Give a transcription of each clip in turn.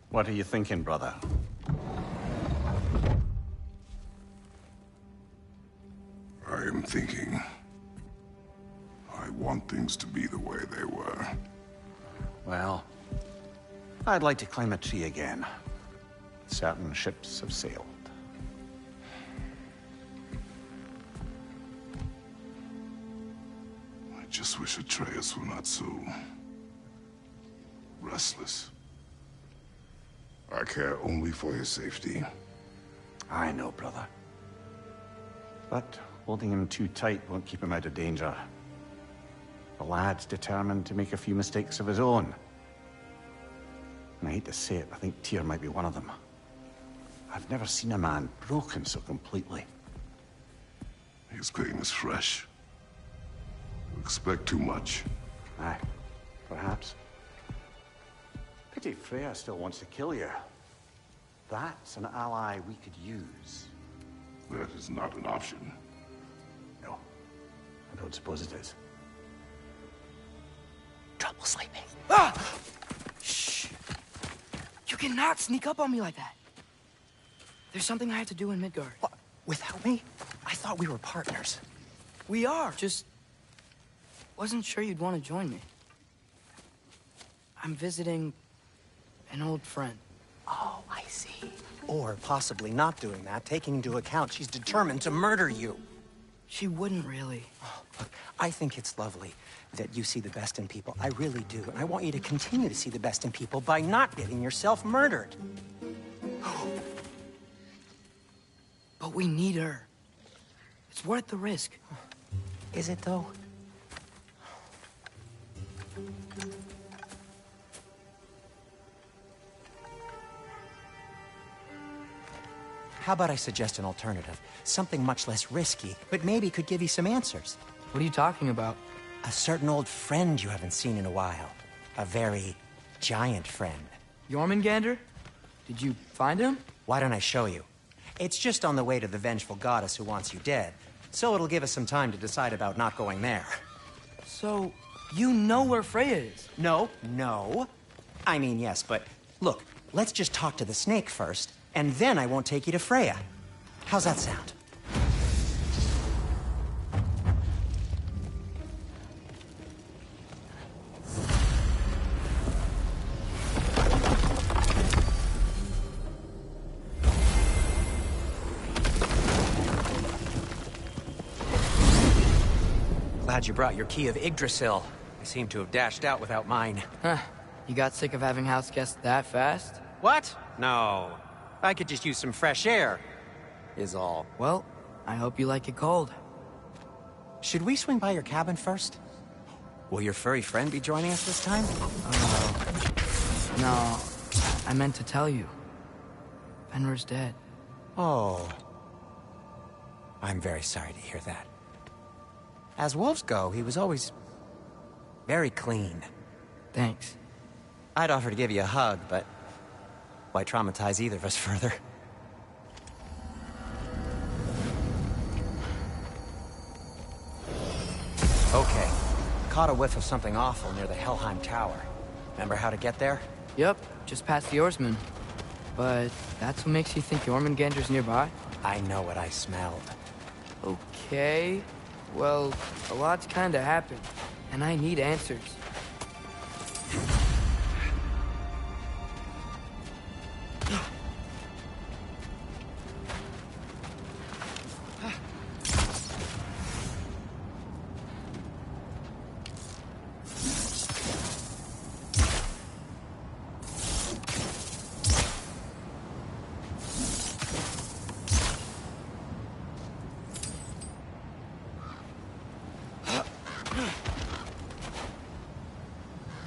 What are you thinking, brother? I am thinking... I want things to be the way they were. Well, I'd like to climb a tree again. Certain ships have sailed. I just wish Atreus were not so... restless. I care only for his safety. I know, brother. But holding him too tight won't keep him out of danger. The lad's determined to make a few mistakes of his own. And I hate to say it, I think Tyr might be one of them. I've never seen a man broken so completely. His pain is fresh. You expect too much. Aye, perhaps. Pity Freya still wants to kill you. That's an ally we could use. That is not an option. No, I don't suppose it is. Trouble sleeping. Ah! Shh! You cannot sneak up on me like that. There's something I have to do in Midgard. What? Without me? I thought we were partners. We are. Just wasn't sure you'd want to join me. I'm visiting an old friend. Oh, I see. Or possibly not doing that, taking into account she's determined to murder you. She wouldn't really. Oh, look, I think it's lovely that you see the best in people. I really do. And I want you to continue to see the best in people by not getting yourself murdered. But we need her. It's worth the risk. Is it, though? How about I suggest an alternative? Something much less risky, but maybe could give you some answers. What are you talking about? A certain old friend you haven't seen in a while. A very giant friend. Jormungandr? Did you find him? Why don't I show you? It's just on the way to the vengeful goddess who wants you dead. So it'll give us some time to decide about not going there. So, you know where Freya is? No. I mean, yes, but look, let's just talk to the snake first, and then I won't take you to Freya. How's that sound? Glad you brought your key of Yggdrasil. I seem to have dashed out without mine. Huh. You got sick of having house guests that fast? What? No. I could just use some fresh air, is all. Well, I hope you like it cold. Should we swing by your cabin first? Will your furry friend be joining us this time? No. I meant to tell you. Fenrir's dead. Oh. I'm very sorry to hear that. As wolves go, he was always very clean. Thanks. I'd offer to give you a hug, but why traumatize either of us further? Okay. Caught a whiff of something awful near the Helheim Tower. Remember how to get there? Yep, just past the Oarsman. But that's what makes you think Jormungandr's nearby? I know what I smelled. Okay. Well, a lot's kinda happened, and I need answers.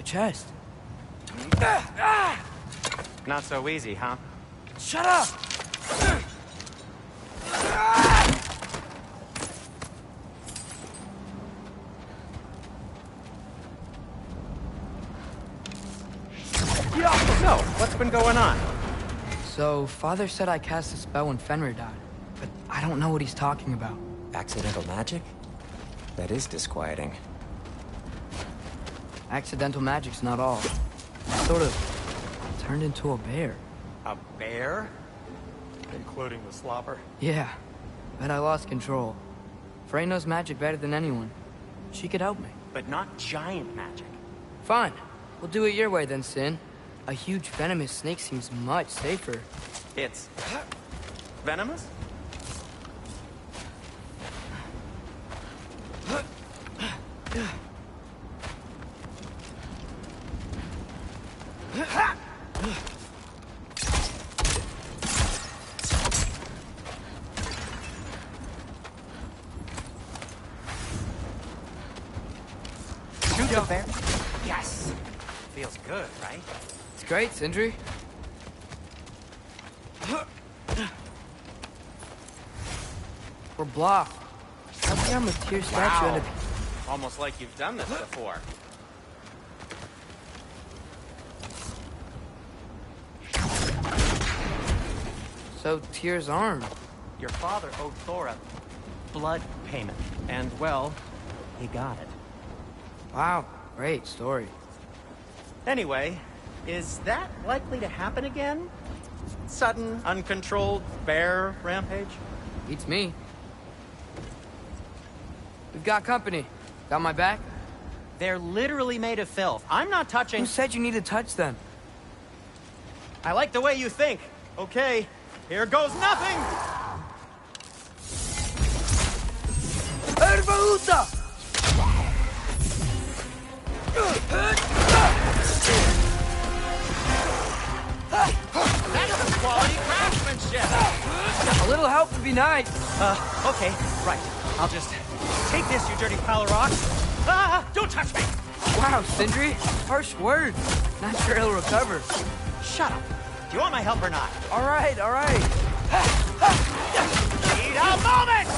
Chest. Not so easy, huh? Shut up! So, what's been going on? So, Father said I cast a spell when Fenrir died, but I don't know what he's talking about. Accidental magic? That is disquieting. Accidental magic's not all. It sort of turned into a bear. A bear? Including the slobber? Yeah, but I lost control. Frey knows magic better than anyone. She could help me. But not giant magic. Fine. We'll do it your way then, Sin. A huge venomous snake seems much safer. It's... venomous? Shoot the bear. Yes! Feels good, right? It's great, Sindri. We're blocked. How come a Tyr statue Wow. and Almost like you've done this before. So Tyr's arm. Your father owed Thor a blood payment. And, well, he got it. Wow, great story. Anyway, is that likely to happen again? Sudden, uncontrolled bear rampage? Beats me. We've got company. Got my back? They're literally made of filth. I'm not touching... Who said you need to touch them? I like the way you think. Okay, here goes nothing! Ervaúta! That's some quality craftsmanship! A little help would be nice. Okay, right. I'll just take this, you dirty pile of rocks. Ah, don't touch me! Wow, Sindri. Harsh words. Not sure he'll recover. Shut up. Do you want my help or not? All right, all right. Need a moment!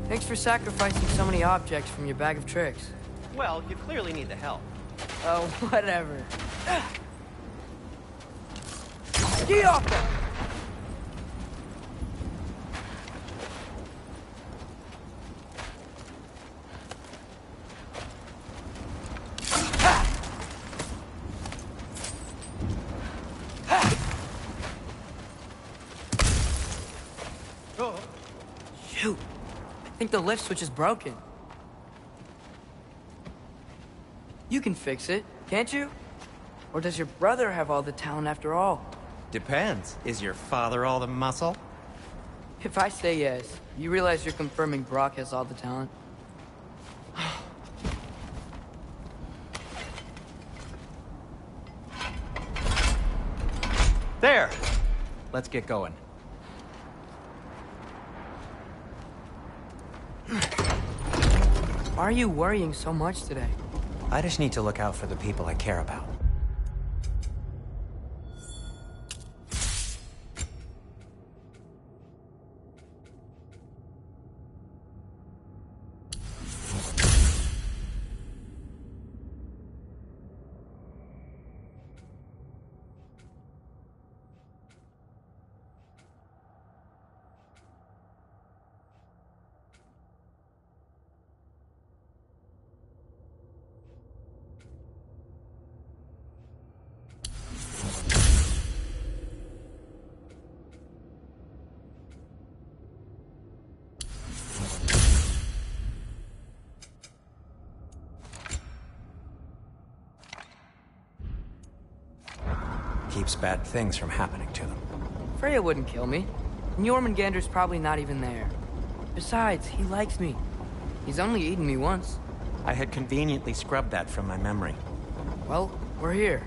Thanks for sacrificing so many objects from your bag of tricks. Well, you clearly need the help. Oh, whatever. Get off them! Shoot. I think the lift switch is broken. You can fix it, can't you? Or does your brother have all the talent after all? Depends. Is your father all the muscle? If I say yes, you realize you're confirming Brock has all the talent? There! Let's get going. Why are you worrying so much today? I just need to look out for the people I care about. Keeps bad things from happening to them. Freya wouldn't kill me. And Jormungandr's probably not even there. Besides, he likes me. He's only eaten me once. I had conveniently scrubbed that from my memory. Well, we're here.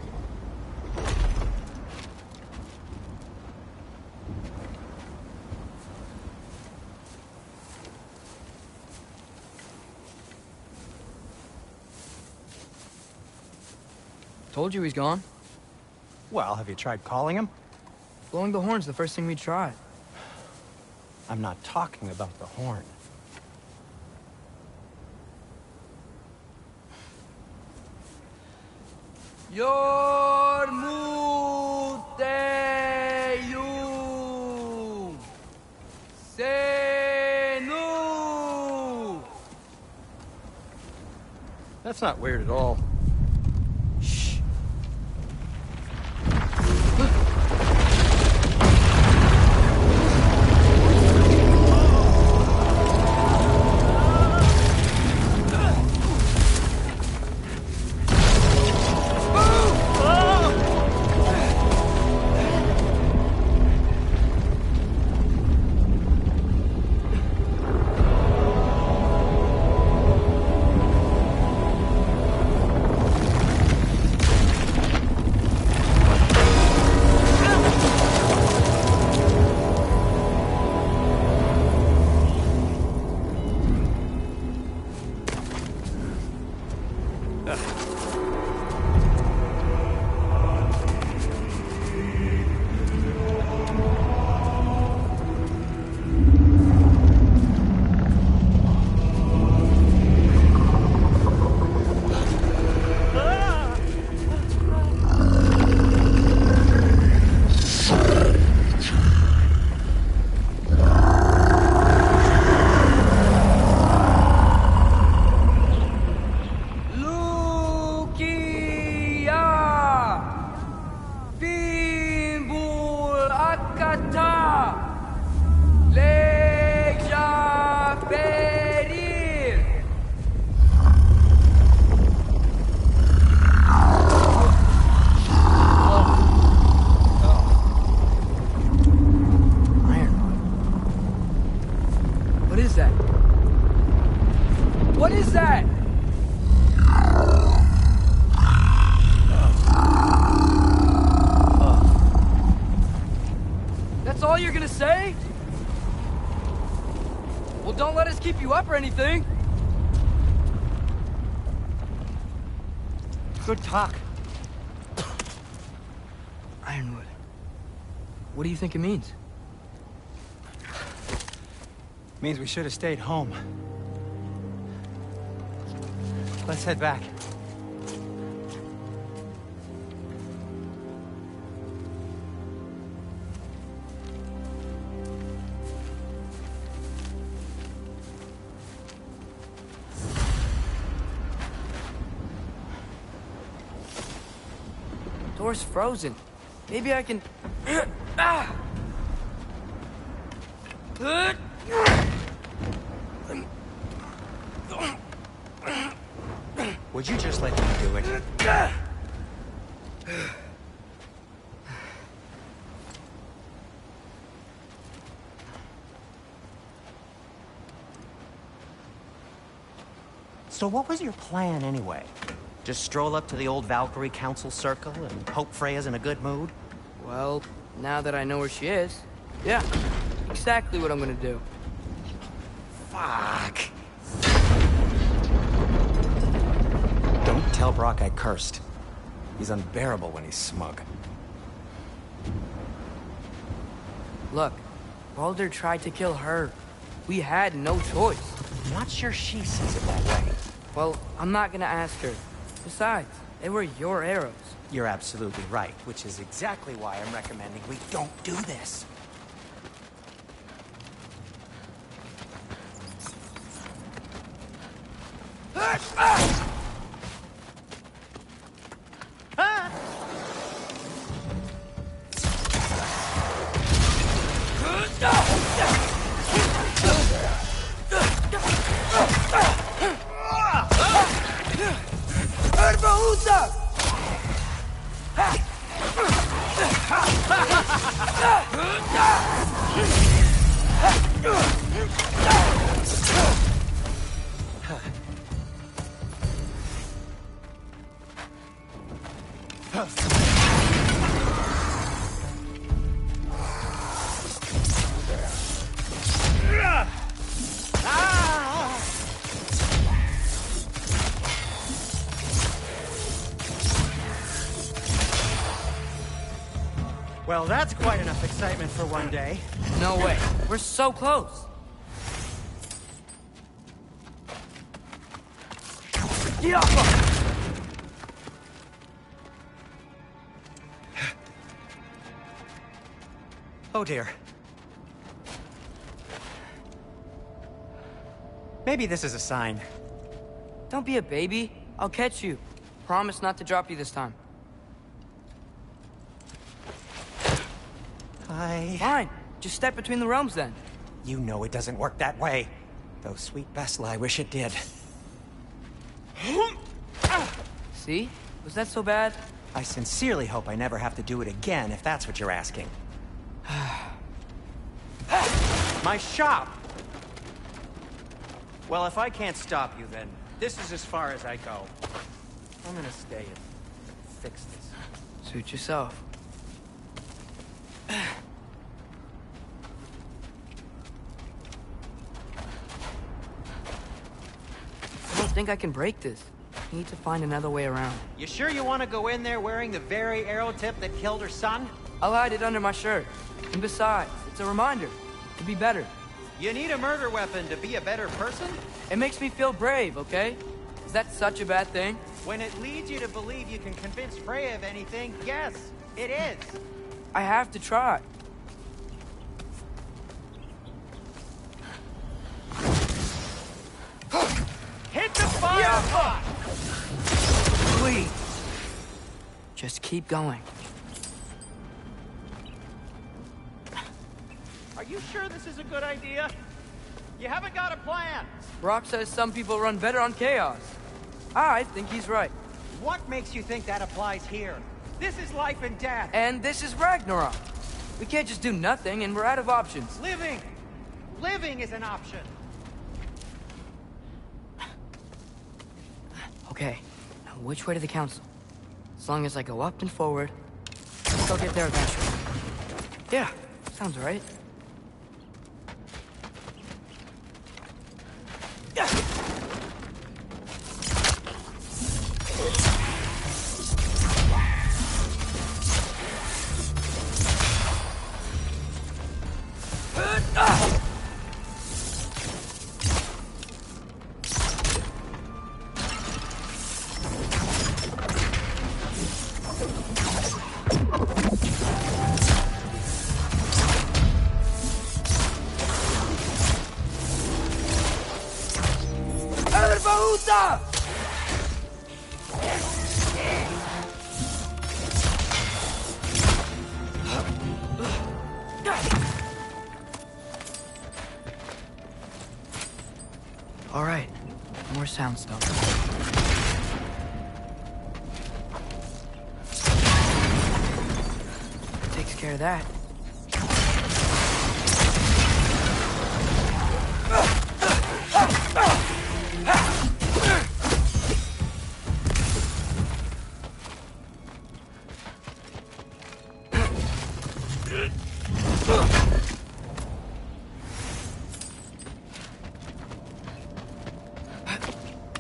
Told you he's gone. Well, have you tried calling him? Blowing the horn's the first thing we tried. I'm not talking about the horn. Yormuteyu Senu. That's not weird at all. Shh. What is that? What is that? That's all you're gonna say? Well, don't let us keep you up or anything. Good talk. Ironwood. What do you think it means? Means we should have stayed home. Let's head back. Door's frozen. Maybe I can... Ah! Would you just let me do it? So what was your plan anyway? Just stroll up to the old Valkyrie Council circle and hope Freya's in a good mood? Well, now that I know where she is, yeah, exactly what I'm gonna do. Fuck. Don't tell Brock I cursed. He's unbearable when he's smug. Look, Baldur tried to kill her. We had no choice. I'm not sure she sees it that way. Well, I'm not gonna ask her. Besides, they were your arrows. You're absolutely right, which is exactly why I'm recommending we don't do this. Well, that's quite enough excitement for one day. No way. We're so close. Yeah. Oh dear. Maybe this is a sign. Don't be a baby. I'll catch you. Promise not to drop you this time. Fine. Just step between the realms then. You know it doesn't work that way. Though, sweet Bessel, I wish it did. See? Was that so bad? I sincerely hope I never have to do it again, if that's what you're asking. My shop! Well, if I can't stop you, then this is as far as I go. I'm gonna stay and fix this. Suit yourself. I don't think I can break this. I need to find another way around. You sure you want to go in there wearing the very arrow tip that killed her son? I'll hide it under my shirt. And besides, it's a reminder to be better. You need a murder weapon to be a better person? It makes me feel brave, okay? Is that such a bad thing? When it leads you to believe you can convince Freya of anything, yes, it is. I have to try. Hit the fire pot! Please. Just keep going. Are you sure this is a good idea? You haven't got a plan. Brock says some people run better on chaos. I think he's right. What makes you think that applies here? This is life and death. And this is Ragnarok. We can't just do nothing, and we're out of options. Living! Living is an option. Okay, now which way to the council? As long as I go up and forward, I'll get there eventually. Yeah, sounds right. All right, more sound stuff. Takes care of that.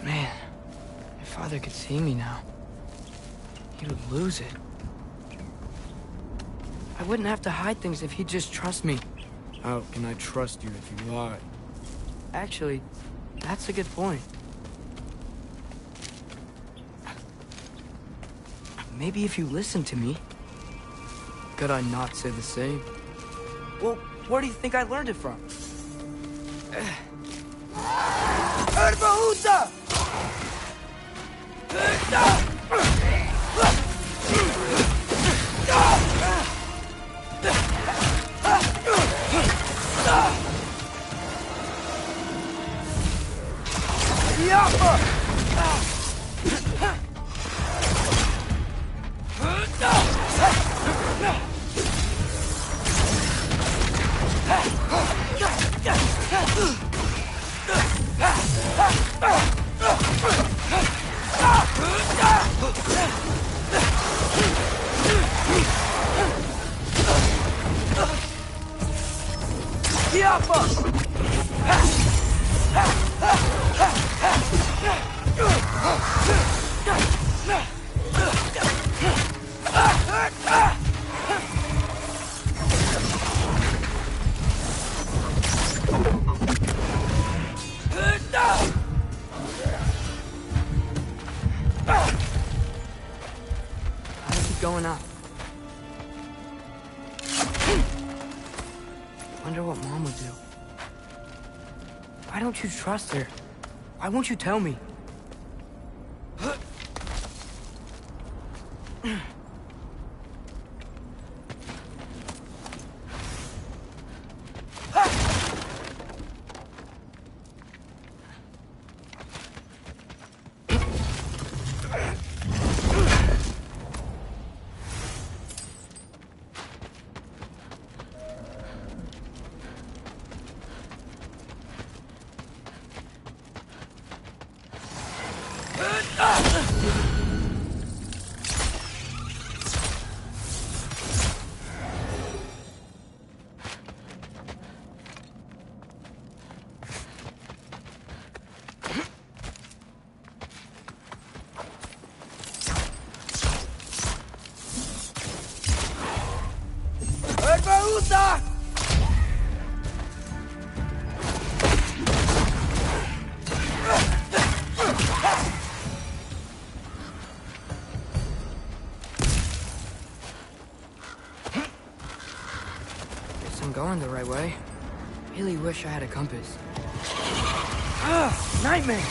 Man, if Father could see me now, he would lose it. I wouldn't have to hide things if he'd just trust me. How can I trust you if you lie? Actually, that's a good point. Maybe if you listen to me. Could I not say the same? Well, where do you think I learned it from? going up. Wonder what Mom would do. Why don't you trust her? Why won't you tell me? Guess I'm going the right way. Really wish I had a compass. Nightmare!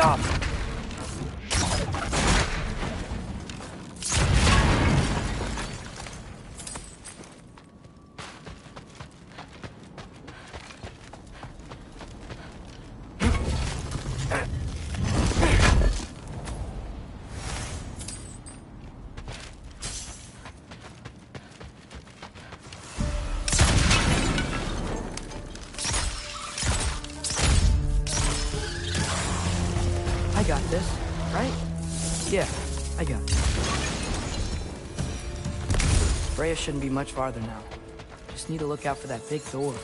Up! I got this, right? Yeah, I got it. Freya shouldn't be much farther now. Just need to look out for that big door.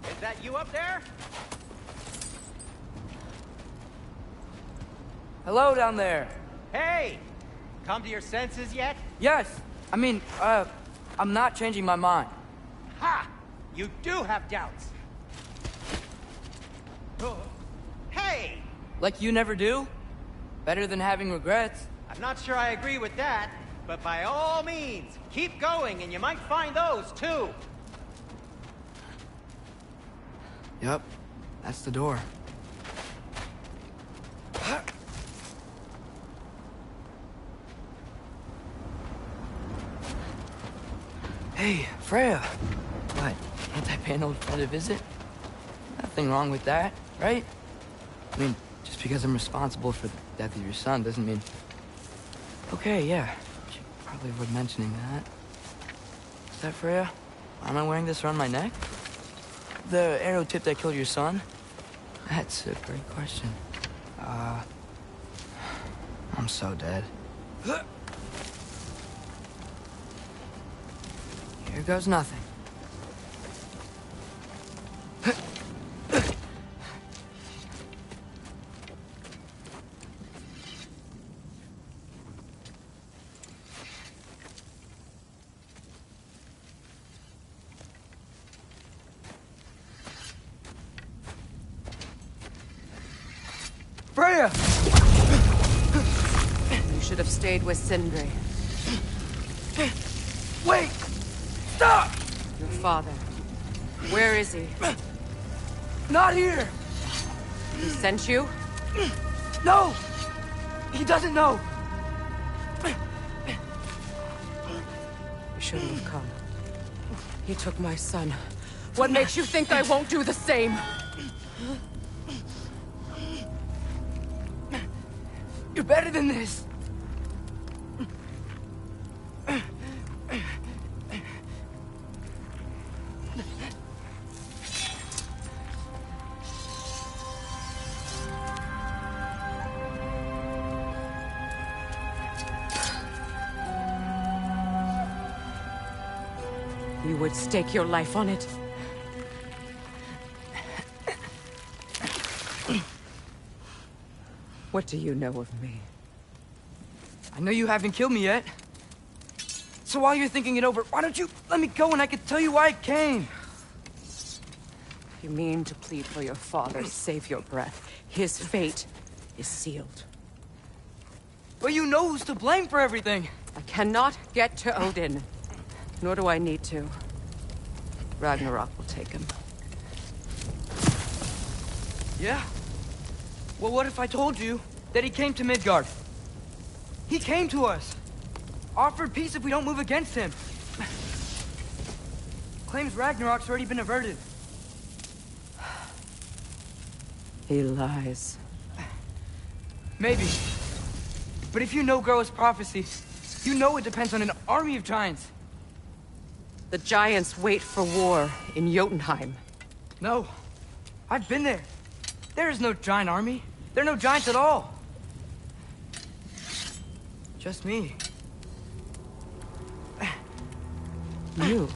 Is that you up there? Hello down there. Hey! Come to your senses yet? Yes, I'm not changing my mind. Ha! You do have doubts. Hey! Like you never do? Better than having regrets. I'm not sure I agree with that, but by all means, keep going and you might find those too. Yep, that's the door. Hey, Freya. What, can't I pay an old friend a visit? Nothing wrong with that, right? I mean, just because I'm responsible for the death of your son doesn't mean... Okay, yeah. Should probably avoid mentioning that. Is that Freya? Why am I wearing this around my neck? The arrow tip that killed your son? That's a great question. I'm so dead. Here goes nothing. Freya! You should have stayed with Sindri. Wait! Stop! Your father. Where is he? Not here! He sent you? No! He doesn't know! You shouldn't have come. He took my son. What makes you think I won't do the same? You're better than this! You would stake your life on it. What do you know of me? I know you haven't killed me yet. So while you're thinking it over, why don't you let me go and I can tell you why I came? You mean to plead for your father, save your breath. His fate is sealed. But you know who's to blame for everything. I cannot get to Odin. Nor do I need to. Ragnarok will take him. Yeah? Well, what if I told you that he came to Midgard? He came to us. Offered peace if we don't move against him. Claims Ragnarok's already been averted. He lies. Maybe. But if you know Groa's prophecy, you know it depends on an army of giants. The giants wait for war in Jotunheim. No. I've been there. There is no giant army. There are no giants at all. Just me. You.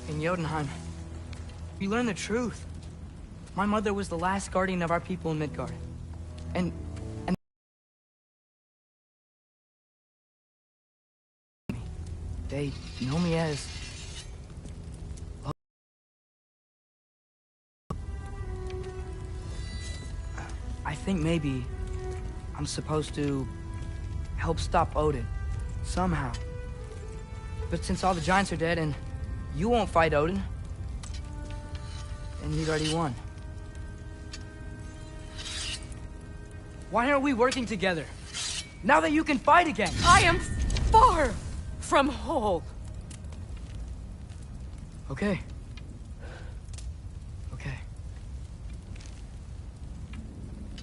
In Jotunheim, we learn the truth. My mother was the last guardian of our people in Midgard. And they know me as... I think maybe I'm supposed to help stop Odin, somehow. But since all the giants are dead and you won't fight Odin, then he's already won. Why aren't we working together? Now that you can fight again! I am far from whole. Okay. Okay.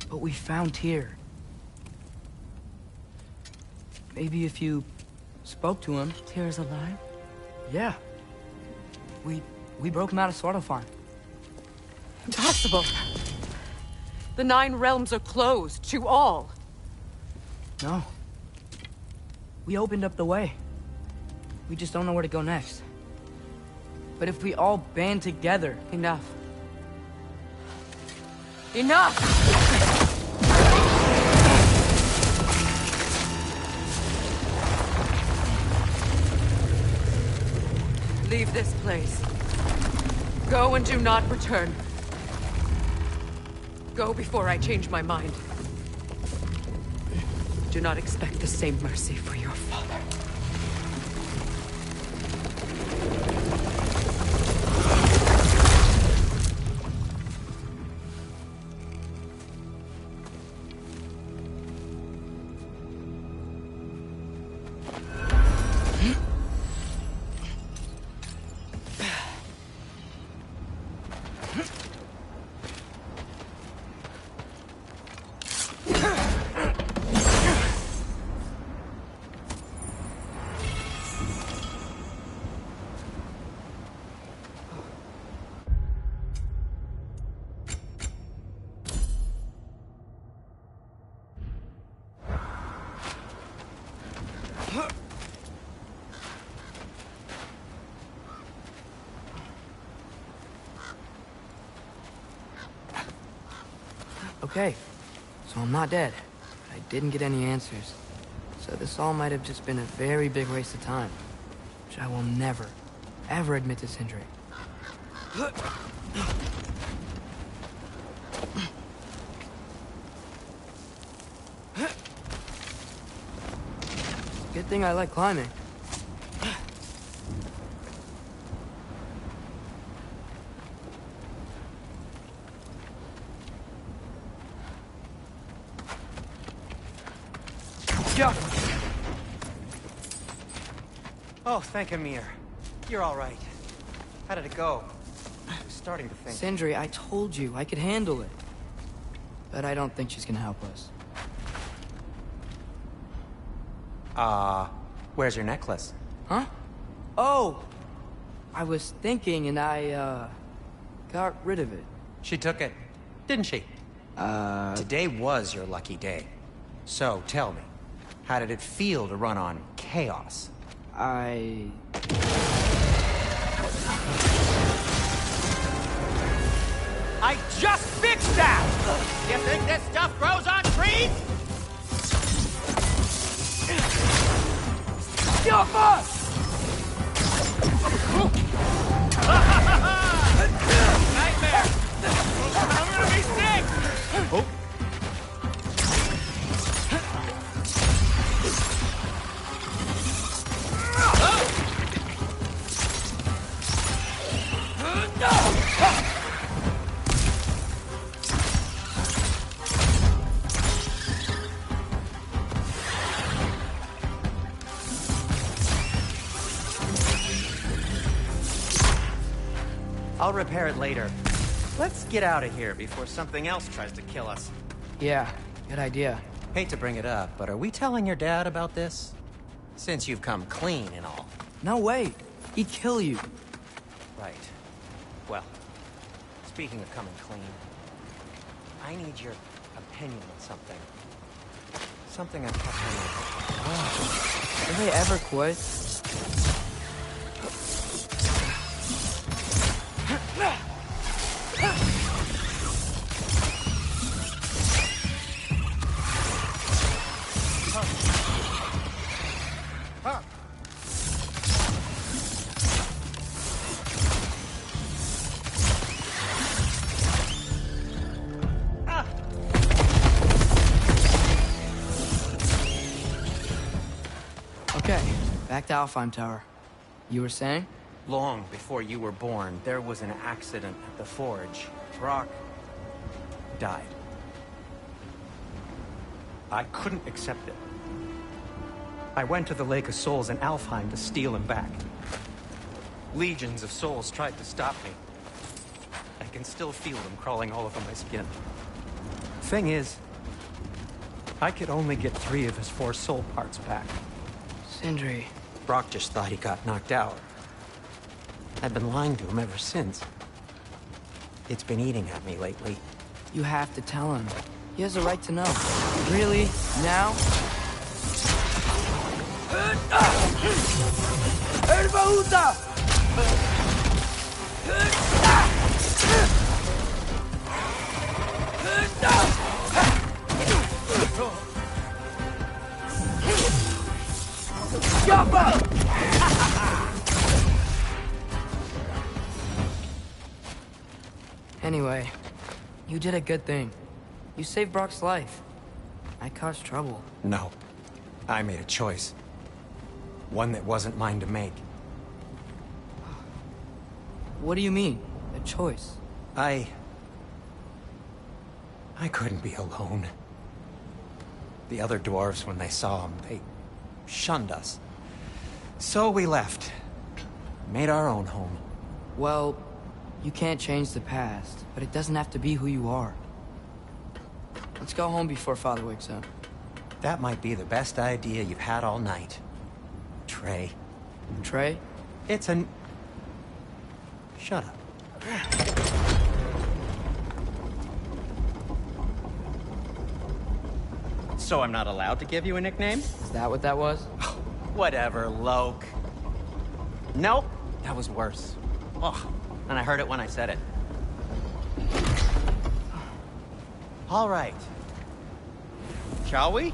But we found Tyr. Maybe if you spoke to him... Tyr's alive? Yeah. We broke him out of Svartalfheim. Impossible. The 9 realms are closed to all. No. We opened up the way. We just don't know where to go next. But if we all band together... Enough. Enough! Leave this place. Go and do not return. Go before I change my mind. Do not expect the same mercy for your father. Okay, so I'm not dead. But I didn't get any answers. So this all might have just been a very big waste of time. Which I will never, ever admit to Sindri. Good thing I like climbing. Yeah. Oh, thank Amir. You're all right. How did it go? I was starting to think. Sindri, I told you I could handle it. But I don't think she's gonna help us. Where's your necklace? Huh? Oh! I was thinking and I, got rid of it. She took it, didn't she? Today was your lucky day. So, tell me, how did it feel to run on chaos? I just fixed that! You think this stuff grows on trees? Nightmare! I'm gonna be sick! Oh. I'll repair it later. Let's get out of here before something else tries to kill us. Yeah, good idea. Hate to bring it up, but are we telling your dad about this? Since you've come clean and all. No way. He'd kill you. Right. Well, speaking of coming clean, I need your opinion on something. Something I kept on. Will they ever quit? Okay, back to Alfheim Tower. You were saying? Long before you were born, there was an accident at the forge. Brock died. I couldn't accept it. I went to the Lake of Souls in Alfheim to steal him back. Legions of souls tried to stop me. I can still feel them crawling all over my skin. Thing is, I could only get 3 of his 4 soul parts back. Sindri. Brock just thought he got knocked out. I've been lying to him ever since. It's been eating at me lately. You have to tell him. He has a right to know. Really? Now? Anyway, you did a good thing. You saved Brock's life. I caused trouble. No. I made a choice. One that wasn't mine to make. What do you mean? A choice? I couldn't be alone. The other dwarves, when they saw him, they shunned us. So we left. Made our own home. Well, you can't change the past, but it doesn't have to be who you are. Let's go home before Father wakes up. That might be the best idea you've had all night. Trey. Trey? It's an... Shut up. So I'm not allowed to give you a nickname? Is that what that was? Whatever, Loke. Nope, that was worse. Oh, and I heard it when I said it. All right. Shall we?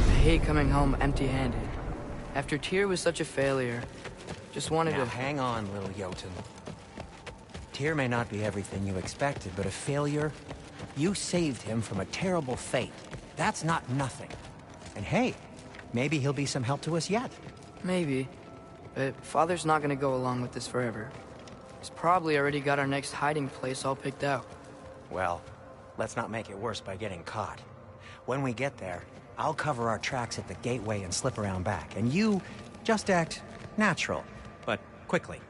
I hate coming home empty-handed. After Tyr was such a failure, just wanted Now, to... hang on, little Jotun. Tyr may not be everything you expected, but a failure? You saved him from a terrible fate. That's not nothing. And hey, maybe he'll be some help to us yet. Maybe. But Father's not gonna go along with this forever. He's probably already got our next hiding place all picked out. Well, let's not make it worse by getting caught. When we get there, I'll cover our tracks at the gateway and slip around back. And you just act natural, but quickly.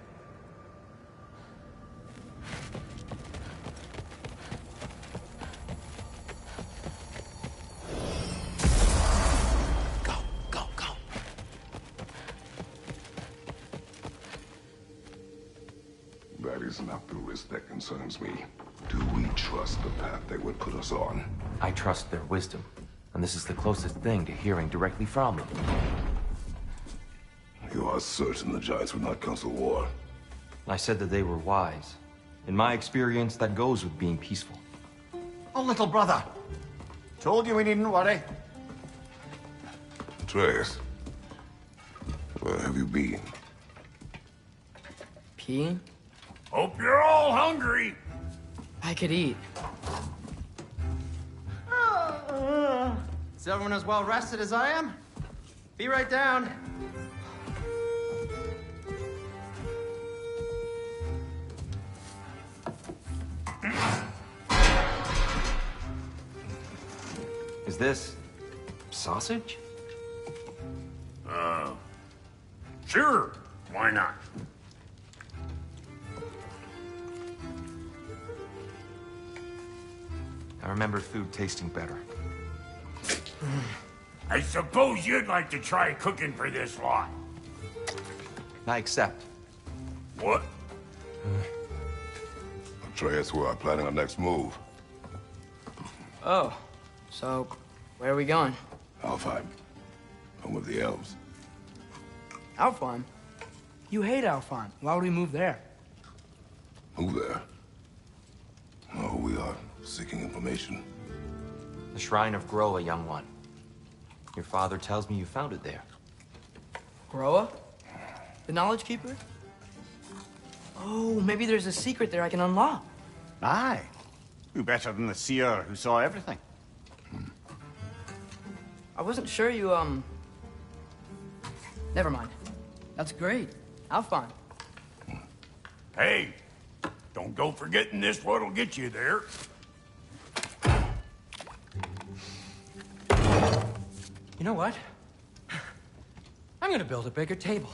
Go, go, go. That is not the risk that concerns me. Do we trust the path they would put us on? I trust their wisdom, and this is the closest thing to hearing directly from them. You are certain the Giants would not counsel war? I said that they were wise. In my experience, that goes with being peaceful. Oh, little brother. Told you we needn't worry. Atreus, where have you been? Peeing? Hope you're all hungry. I could eat. Is everyone as well rested as I am? Be right down. Is this... sausage? Sure. Why not? I remember food tasting better. I suppose you'd like to try cooking for this lot. I accept. What? Atreus, we are planning our next move. Oh, so where are we going? Alfheim. Home of the elves. Alfheim? You hate Alfheim. Why would we move there? Move there. No, we are seeking information. The Shrine of Groa, young one. Your father tells me you found it there. Groa? The Knowledge Keeper? Oh, maybe there's a secret there I can unlock. Aye. Who better than the seer who saw everything? I wasn't sure you, Never mind. That's great. Alfheim. Hey, don't go forgetting this what'll get you there. You know what? I'm gonna build a bigger table.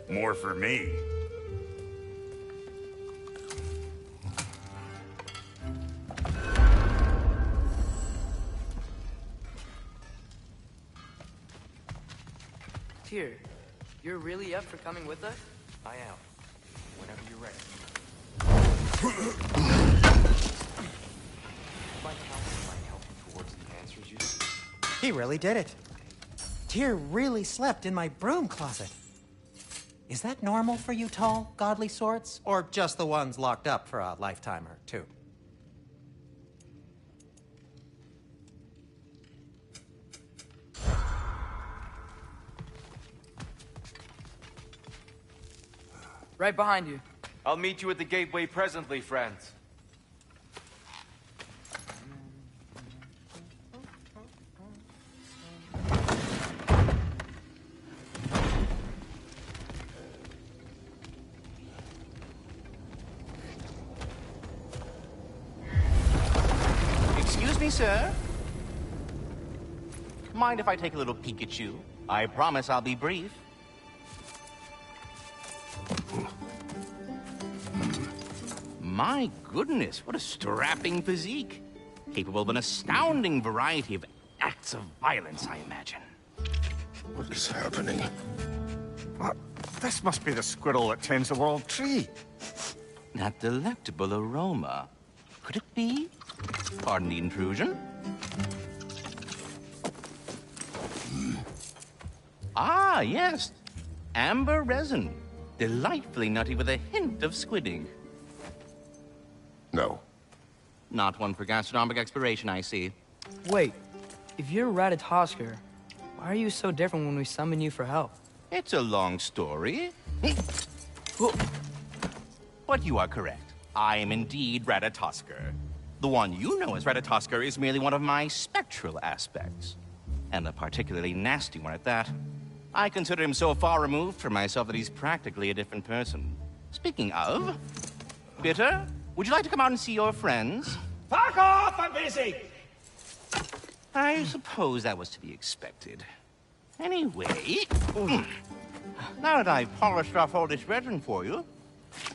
More for me. Tyr, you're really up for coming with us? I am. Whenever you're ready. My counsel might help you towards the answers you seek. He really did it. Tyr really slept in my broom closet. Is that normal for you tall, godly sorts? Or just the ones locked up for a lifetime or two? Right behind you. I'll meet you at the gateway presently, friends. Excuse me, sir. Mind if I take a little peek at you? I promise I'll be brief. My goodness, what a strapping physique. Capable of an astounding variety of acts of violence, I imagine. What is happening? What? This must be the squirrel that tends the world tree. That delectable aroma. Could it be? Pardon the intrusion. Ah, yes. Amber resin. Delightfully nutty with a hint of squidding. No. Not one for gastronomic exploration, I see. Wait, if you're Ratatosker, why are you so different when we summon you for help? It's a long story. But you are correct. I am indeed Ratatosker. The one you know as Ratatosker is merely one of my spectral aspects. And a particularly nasty one at that. I consider him so far removed from myself that he's practically a different person. Speaking of... Bitter, would you like to come out and see your friends? Fuck off! I'm busy! I suppose that was to be expected. Anyway... Now that I've polished off all this resin for you,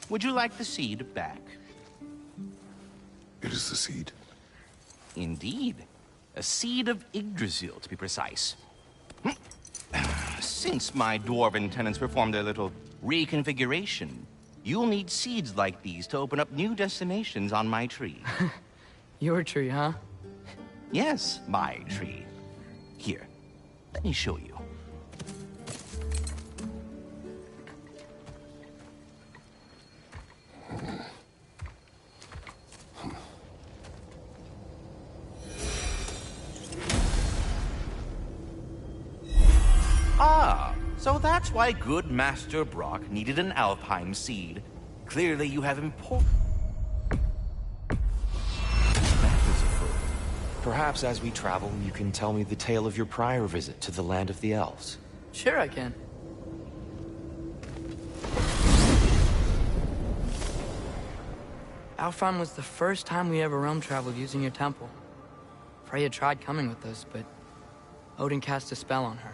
would you like the seed back? It is the seed. Indeed. A seed of Yggdrasil, to be precise. Since my dwarven tenants performed their little reconfiguration, you'll need seeds like these to open up new destinations on my tree. Your tree, huh? Yes, my tree. Here, let me show you. Ah, so that's why good Master Brock needed an Alfheim seed. Clearly you have important... Perhaps as we travel, you can tell me the tale of your prior visit to the land of the elves. Sure I can. Alfheim was the first time we ever realm traveled using your temple. Freya tried coming with us, but Odin cast a spell on her.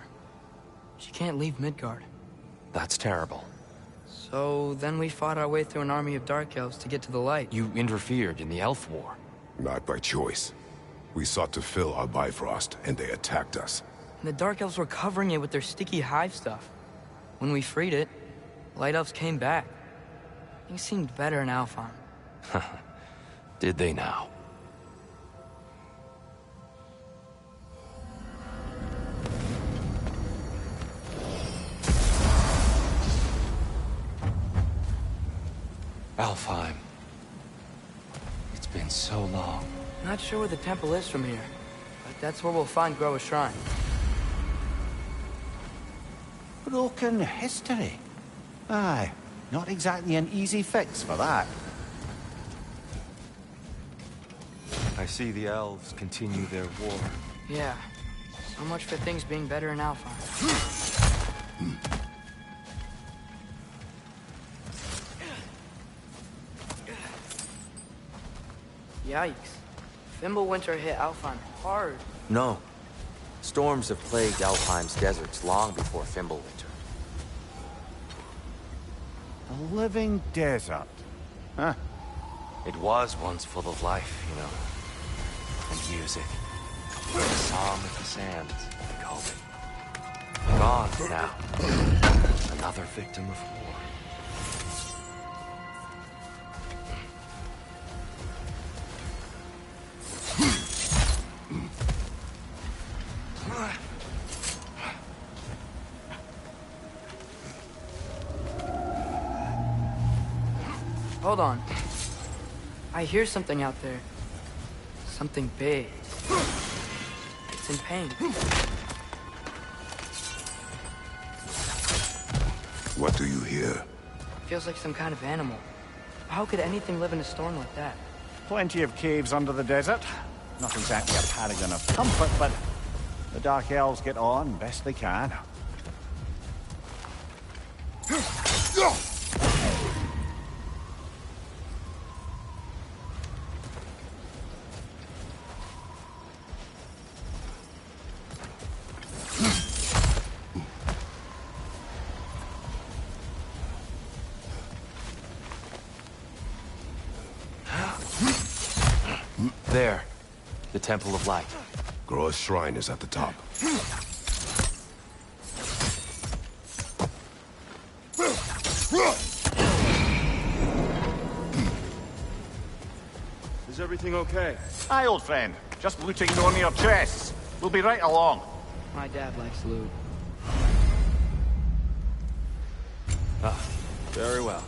She can't leave Midgard. That's terrible. So then we fought our way through an army of dark elves to get to the light. You interfered in the elf war. Not by choice. We sought to fill our Bifrost, and they attacked us. And the dark elves were covering it with their sticky hive stuff. When we freed it, light elves came back. Things seemed better in Alfheim. Did they now? Alfheim. It's been so long. Not sure where the temple is from here, but that's where we'll find Groa's shrine. Broken history. Aye, not exactly an easy fix for that. I see the elves continue their war. Yeah, so much for things being better in Alfheim. Yikes. Fimbulwinter hit Alfheim hard. No. Storms have plagued Alfheim's deserts long before Fimbulwinter. A living desert. Huh. It was once full of life, you know. And music. The song of the sands, they called it. Gone now. Another victim of war. Hold on. I hear something out there. Something big. It's in pain. What do you hear? Feels like some kind of animal. How could anything live in a storm like that? Plenty of caves under the desert. Not exactly a paragon of comfort, but the Dark Elves get on best they can. There. The Temple of Light. Groa's shrine is at the top. everything okay? Aye, old friend. Just looting one of your chests. We'll be right along. My dad likes loot. Ah, very well.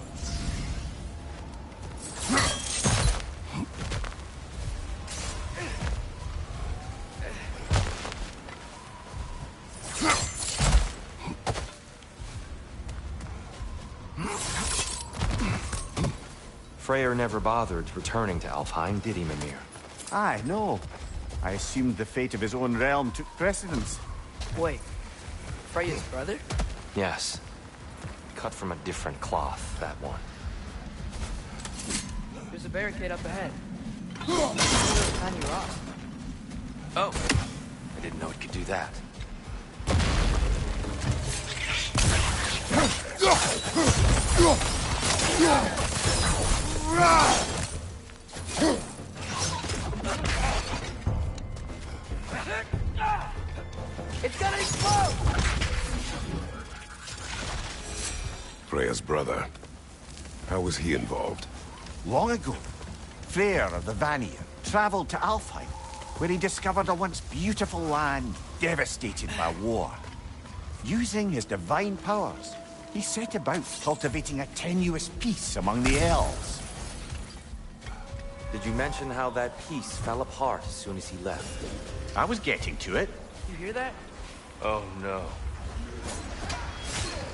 Freyr never bothered returning to Alfheim, did he, Mimir? Aye, no. I assumed the fate of his own realm took precedence. Wait, Freya's brother? Yes. Cut from a different cloth, that one. There's a barricade up ahead. Those tiny rocks. Oh, I didn't know it could do that. It's gonna explode! Freya's brother. How was he involved? Long ago, Freyr of the Vanir traveled to Alfheim, where he discovered a once beautiful land devastated by war. Using his divine powers, he set about cultivating a tenuous peace among the elves. Did you mention how that piece fell apart as soon as he left? I was getting to it. You hear that? Oh, no.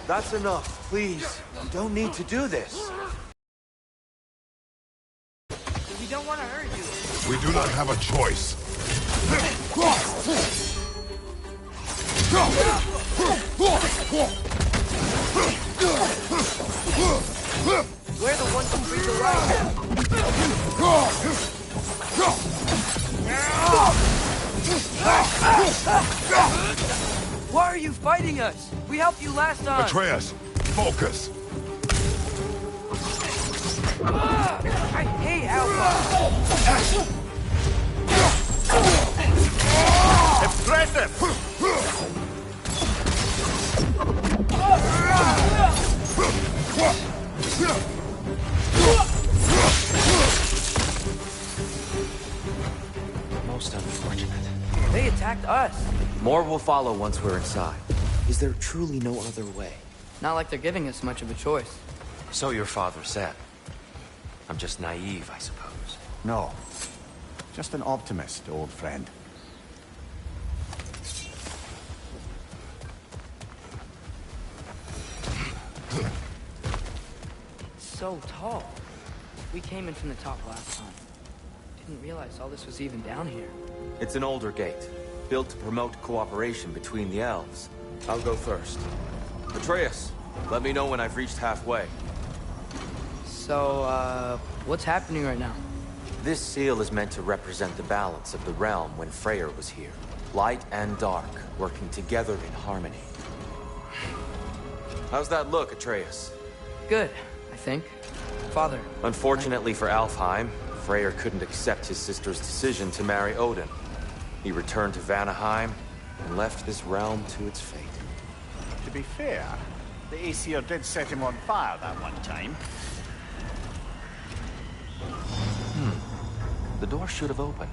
That's enough, please. You don't need to do this. We don't want to hurt you. We do not have a choice. We're the ones who bring the light. Why are you fighting us? We helped you last time. Atreus, focus. I hate Alpha. Impressive! Most unfortunate. They attacked us. More will follow once we're inside. Is there truly no other way? Not like they're giving us much of a choice. So your father said. I'm just naive, I suppose. No. Just an optimist, old friend. It's so tall. We came in from the top last time. Didn't realize all this was even down here. It's an older gate, built to promote cooperation between the elves. I'll go first. Atreus, let me know when I've reached halfway. So, what's happening right now? This seal is meant to represent the balance of the realm when Freyr was here. Light and dark, working together in harmony. How's that look, Atreus? Good, I think. Father. Unfortunately for Alfheim, Freyr couldn't accept his sister's decision to marry Odin. He returned to Vanaheim and left this realm to its fate. To be fair, the Aesir did set him on fire that one time. The door should have opened.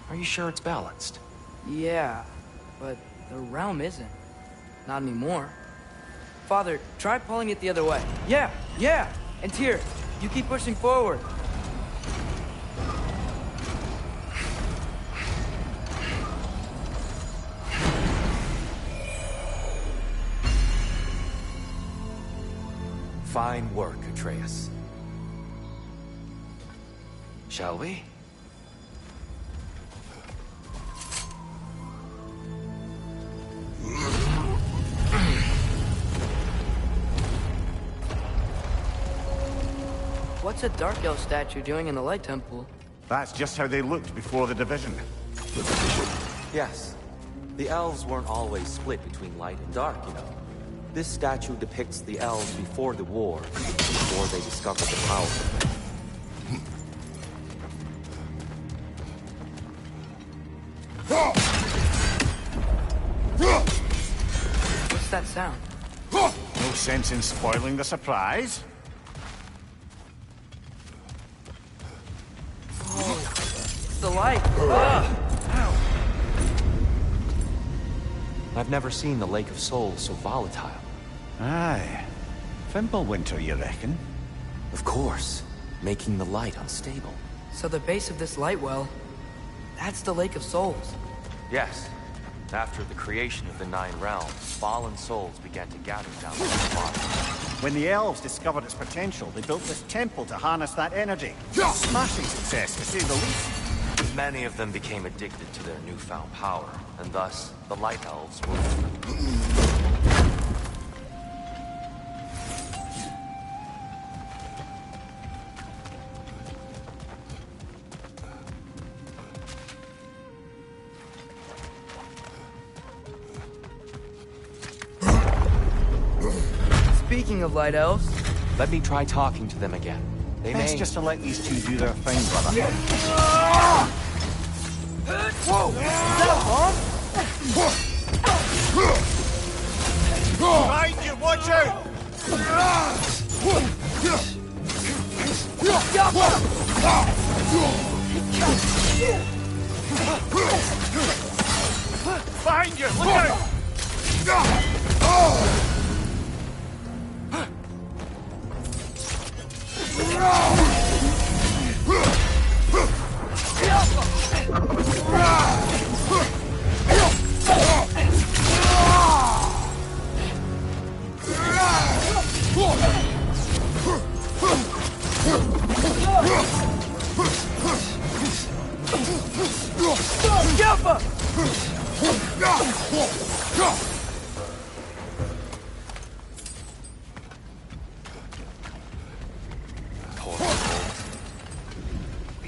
Are you sure it's balanced? Yeah, but the realm isn't. Not anymore. Father, try pulling it the other way. Yeah! And Tyr, you keep pushing forward. Fine work, Atreus. Shall we? What's a Dark Elf statue doing in the Light Temple? That's just how they looked before the division. Yes. The elves weren't always split between light and dark, you know. This statue depicts the elves before the war, before they discovered the power of it. What's that sound? No sense in spoiling the surprise. Oh, the light. I've never seen the Lake of Souls so volatile. Aye. Fimbulwinter, you reckon? Of course, making the light unstable. So the base of this light well, that's the Lake of Souls. Yes. After the creation of the Nine Realms, fallen souls began to gather down the water. When the elves discovered its potential, they built this temple to harness that energy. Smashing success, to say the least. Many of them became addicted to their newfound power, and thus, the Light Elves were... Speaking of light elves, let me try talking to them again. They Best may... just to let these two do their thing, brother. Whoa! Is that a bomb? Behind you! Watch out! Behind you! Look out!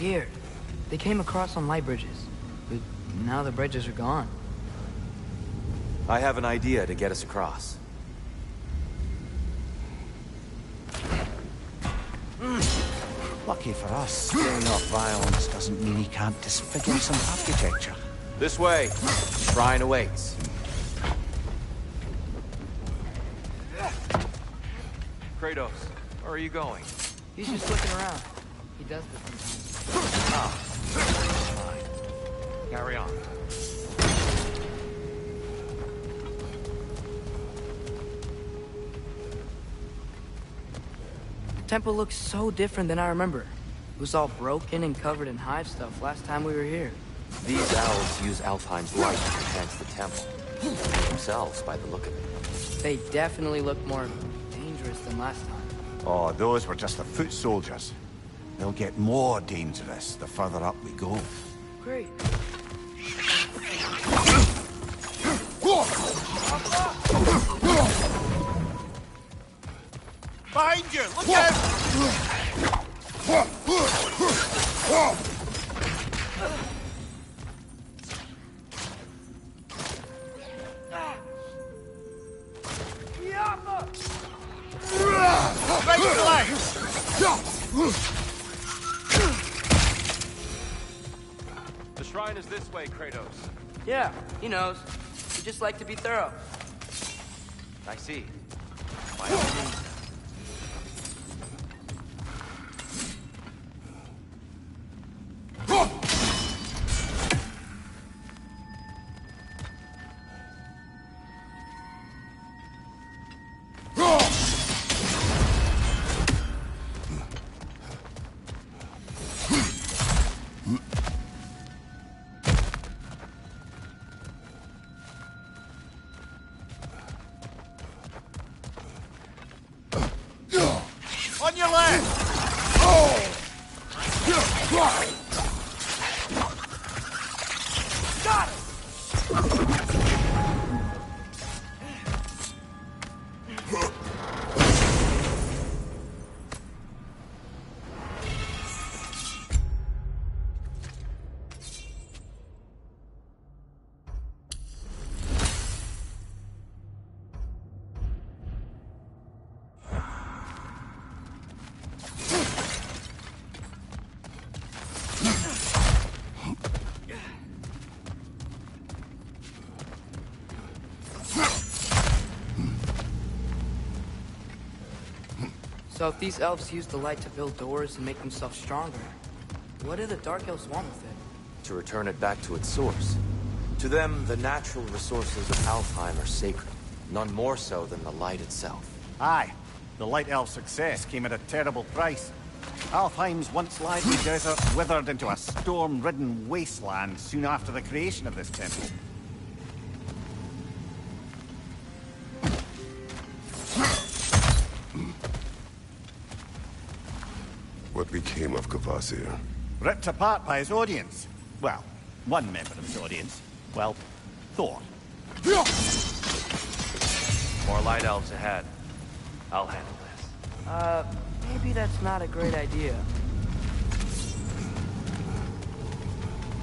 Weird. They came across on light bridges, but now the bridges are gone. I have an idea to get us across. Lucky for us, scaring off violence doesn't mean he can't disfigure some architecture. This way. Shrine awaits. Kratos, where are you going? He's just looking around. He does this sometimes. Ah, fine. Carry on. The temple looks so different than I remember. It was all broken and covered in hive stuff last time we were here. These elves use Alfheim's light to enhance the temple. Themselves, by the look of it. They definitely look more dangerous than last time. Oh, those were just the foot soldiers. They'll get more dangerous the further up we go. Great. Behind you! Look out! Right flank! The shrine is this way, Kratos. Yeah, he knows. We just like to be thorough. I see. By all means. On your left! Got it! So if these elves use the light to build doors and make themselves stronger, what do the Dark Elves want with it? to return it back to its source. To them, the natural resources of Alfheim are sacred, none more so than the light itself. Aye. The Light Elf's success came at a terrible price. Alfheim's once lively desert withered into a storm-ridden wasteland soon after the creation of this temple. What became of Kvasir? Ripped apart by his audience. Well, one member of his audience. Well, Thor. More light elves ahead. I'll handle this. Maybe that's not a great idea.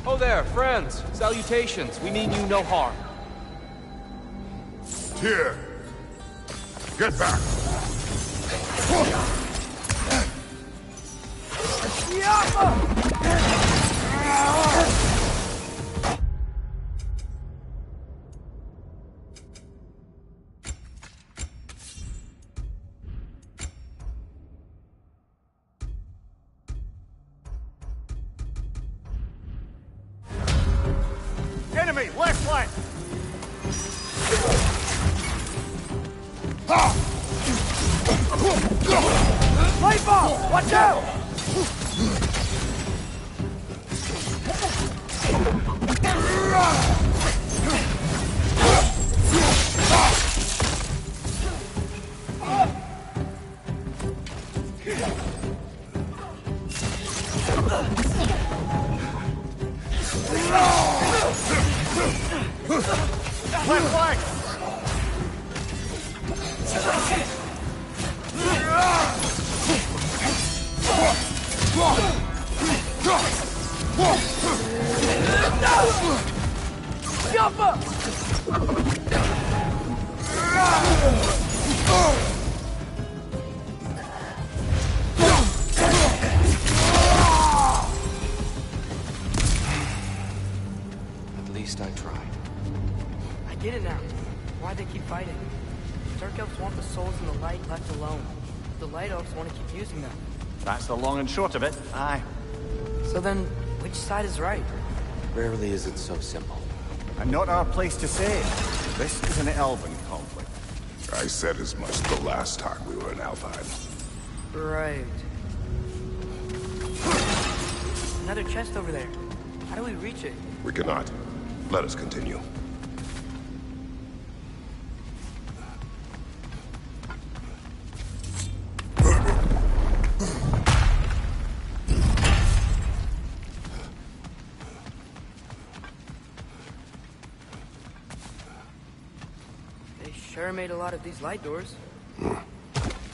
Oh there, friends. Salutations. We mean you no harm. Tyr! Get back! Enemy, left flank! Light bomb! Watch out! Left flank! At least I tried. I get it now. Why'd they keep fighting? Dark Elves want the souls in the light left alone. The Light Elves want to keep using them. That's the long and short of it. Aye. So then, which side is right? Rarely is it so simple. And not our place to say. This is an elven conflict. I said as much the last time we were in Alfheim. Right. Another chest over there. How do we reach it? We cannot. Let us continue. They sure made a lot of these light doors.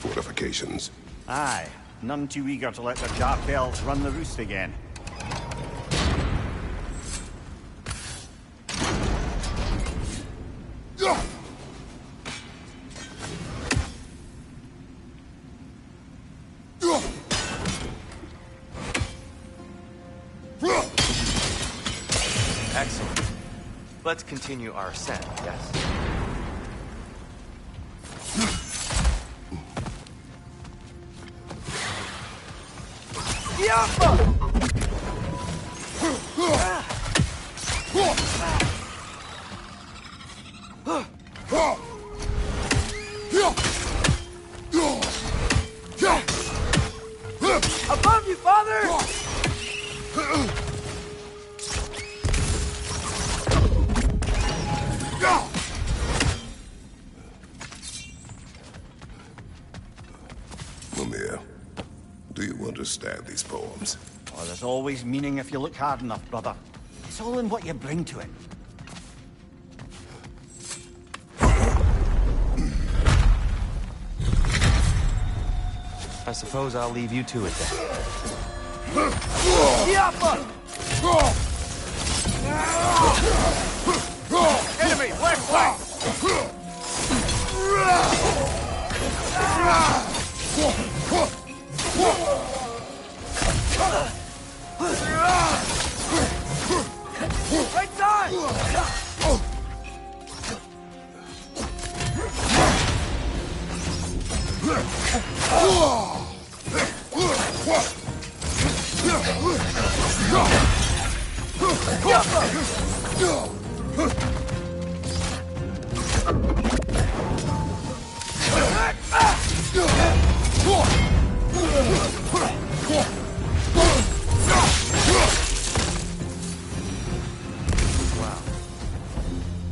Fortifications. Aye. None too eager to let their dark elves run the roost again. Excellent. Let's continue our ascent, yes? Above you, father! Mimir, do you understand these poems? Oh, there's always meaning if you look hard enough, brother. It's all in what you bring to it. I suppose I'll leave you to it then. Enemy, left flank! Right side! Wow.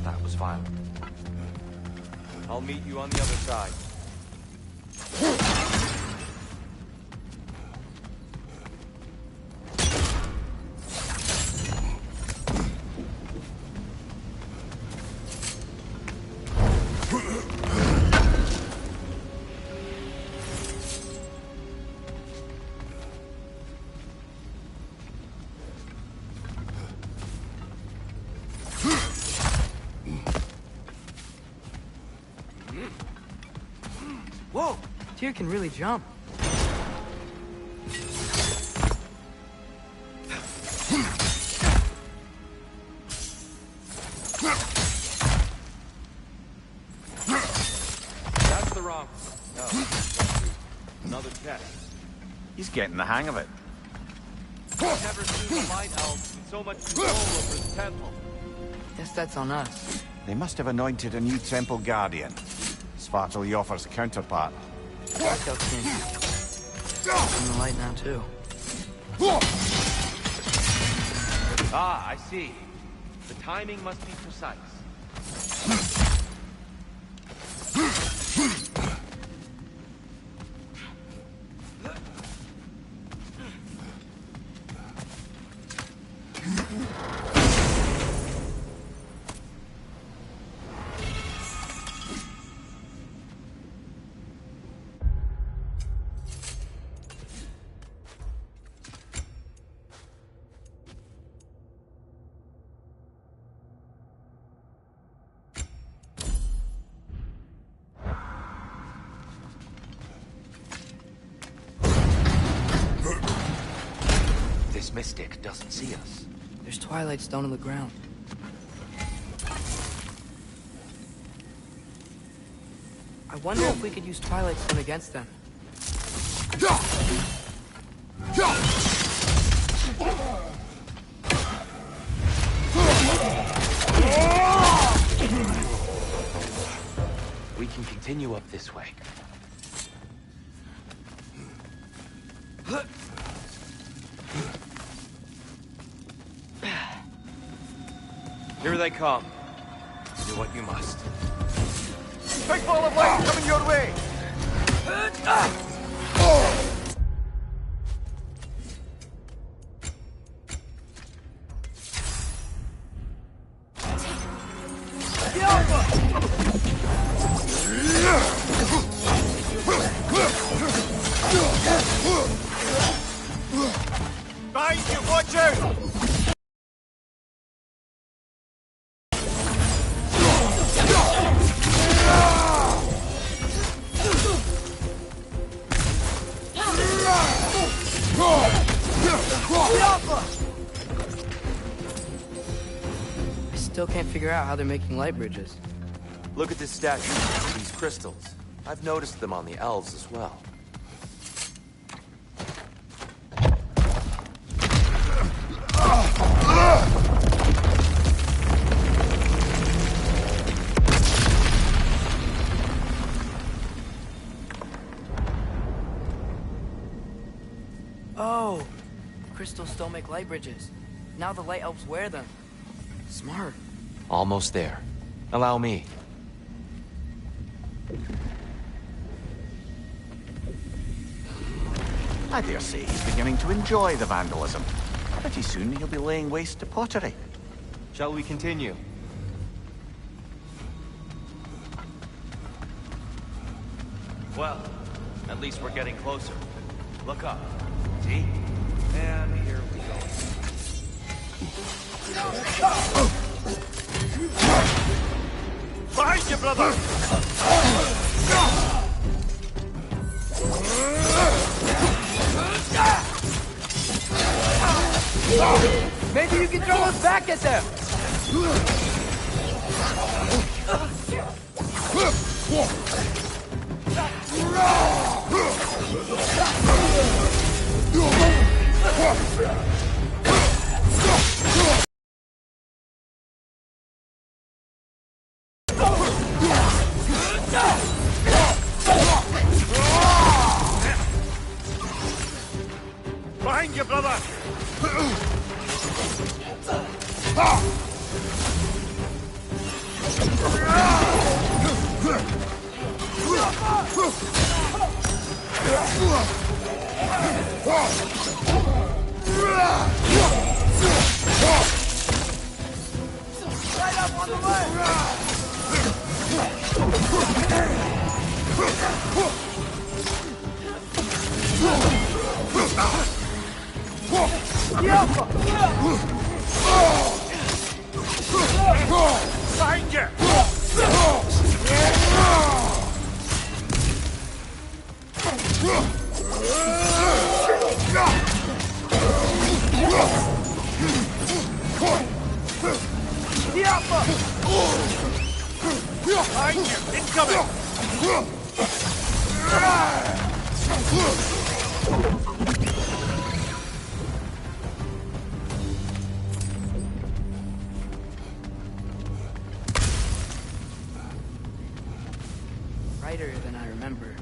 That was violent. I'll meet you on the other side. Whoa! Tyr can really jump. That's the wrong. No. Another test. He's getting the hang of it. I've never seen the Light Elves with so much control over the temple. Guess that's on us. They must have anointed a new temple guardian. Svartal Joffer's counterpart. Dark Elf King. In the light now, too. Ah, I see. The timing must be precise. This mystic doesn't see us. There's Twilight Stone on the ground. I wonder if we could use Twilight Stone against them. We can continue up this way. Here they come. Do what you must. Big ball of light coming your way! Behind you, watch out! I still can't figure out how they're making light bridges. Look at this statue. These crystals. I've noticed them on the elves as well. Oh! Crystals still make light bridges. Now the light elves wear them. Smart. Almost there. Allow me. I dare say he's beginning to enjoy the vandalism. Pretty soon he'll be laying waste to pottery. Shall we continue? Well, at least we're getting closer. Look up. See? And here we go. Behind you, brother! Maybe you can throw us back at them! brother! Right up on the left! Behind you! Behind you! Incoming! Brighter than I remember.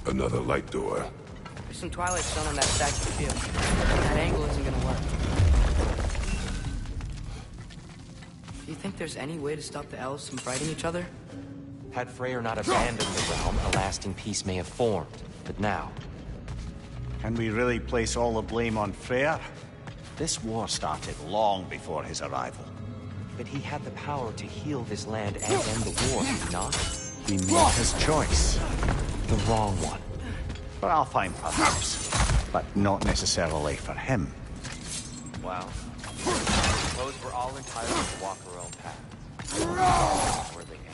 Another light door. There's some Twilight Stone on that statue shield. That angle isn't gonna work. Do you think there's any way to stop the elves from fighting each other? Had Freyr not abandoned the realm, a lasting peace may have formed. But now... Can we really place all the blame on Freyr? This war started long before his arrival. But he had the power to heal this land and end the war, did he not? He made his choice. The wrong one. For Alfheim, perhaps. But not necessarily for him. Well, I suppose we're all entitled to walk our own path. Where they end.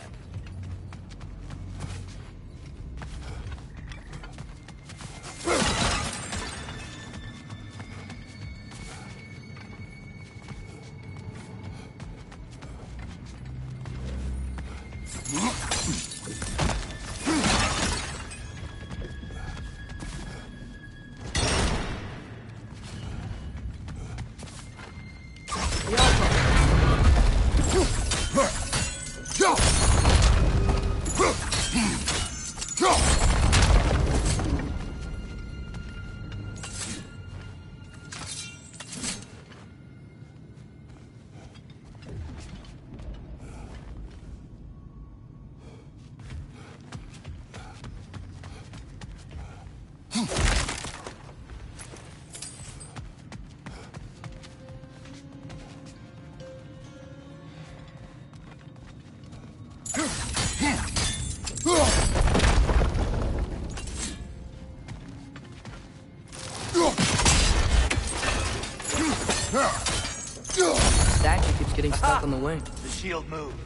Statue keeps getting stuck on the wing. The shield moved.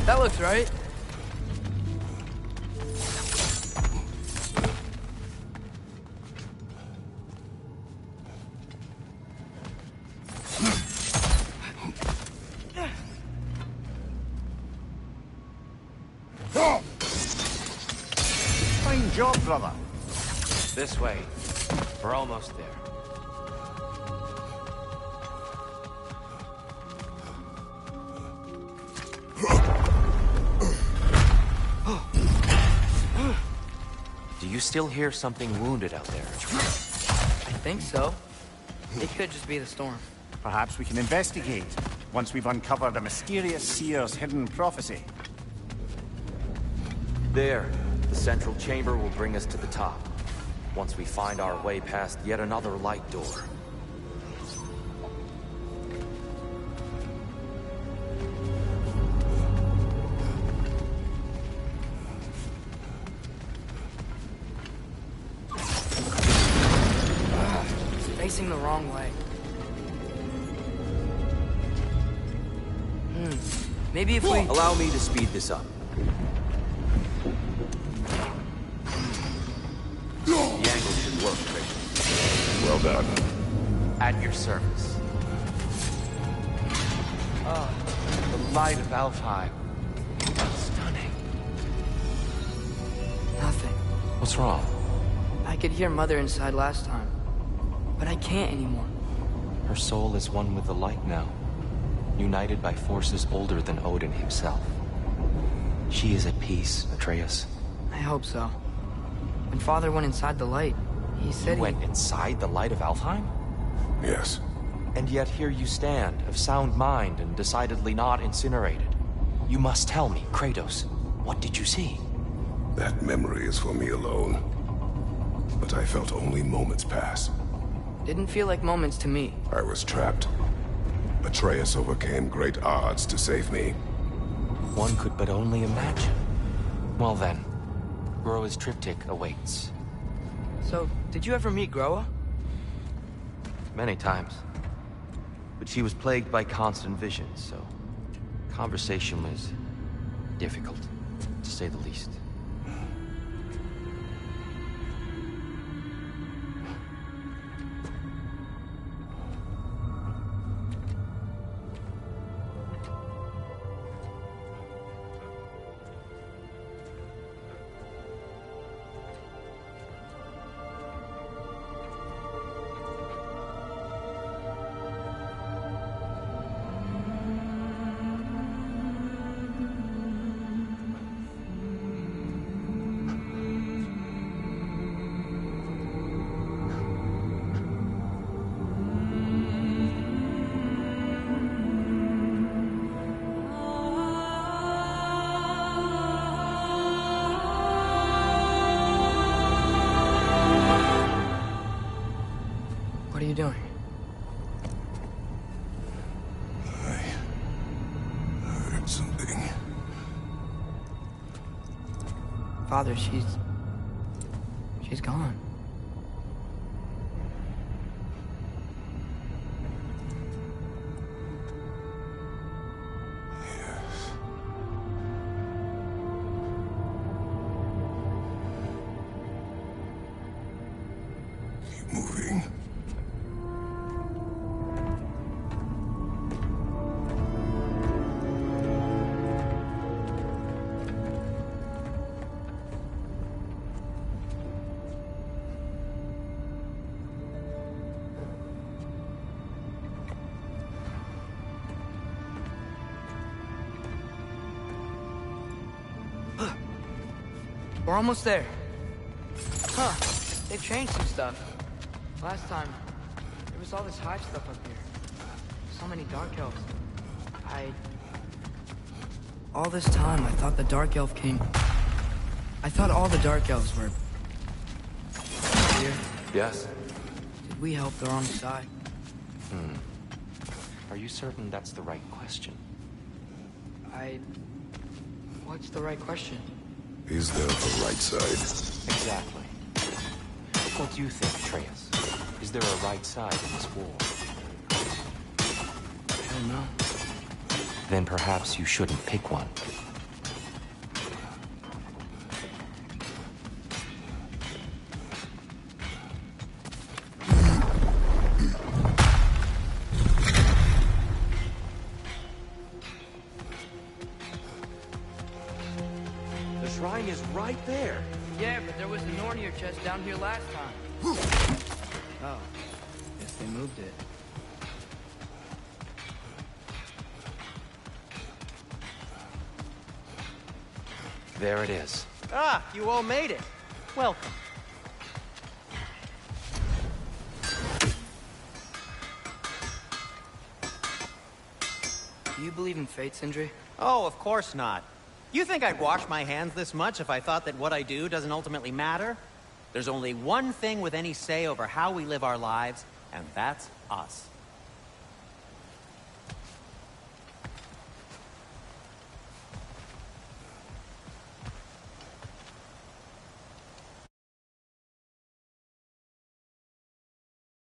That looks right. Fine job, brother. This way. We're almost there. Do you still hear something wounded out there? I think so. It could just be the storm. Perhaps we can investigate, once we've uncovered a mysterious seer's hidden prophecy. There. The central chamber will bring us to the top. Once we find our way past yet another light door. Facing the wrong way. Maybe if we... Allow me to speed this up. The angle should work, Richard. Well done. At your service. Oh, the light of Alfheim. Stunning. What's wrong? I could hear Mother inside last time, but I can't anymore. Her soul is one with the light now, united by forces older than Odin himself. She is at peace, Atreus. I hope so. When Father went inside the light, he said You went inside the light of Alfheim? Yes. And yet here you stand, of sound mind and decidedly not incinerated. You must tell me, Kratos, what did you see? That memory is for me alone. But I felt only moments pass. Didn't feel like moments to me. I was trapped. Atreus overcame great odds to save me. One could but only imagine. Well then, Groa's triptych awaits. So, did you ever meet Groa? Many times. But she was plagued by constant visions, so conversation was difficult, to say the least. What are you doing? I heard something. Father, she's gone. Keep moving. We're almost there. Huh. They've changed some stuff. Last time, there was all this hive stuff up here. So many Dark Elves. All this time, I thought the Dark Elf king... I thought all the Dark Elves were... here. Yes? Did we help the wrong side? Are you certain that's the right question? What's the right question? Is there a right side? Exactly. What do you think, Atreus? Is there a right side in this war? I don't know. Then perhaps you shouldn't pick one. The shrine is right there. Yeah, but there was an Nornir chest down here last time. Oh. Guess they moved it. There it is. Ah, you all made it. Welcome. Do you believe in fate, Sindri? Oh, of course not. You think I'd wash my hands this much if I thought that what I do doesn't ultimately matter? There's only one thing with any say over how we live our lives, and that's us.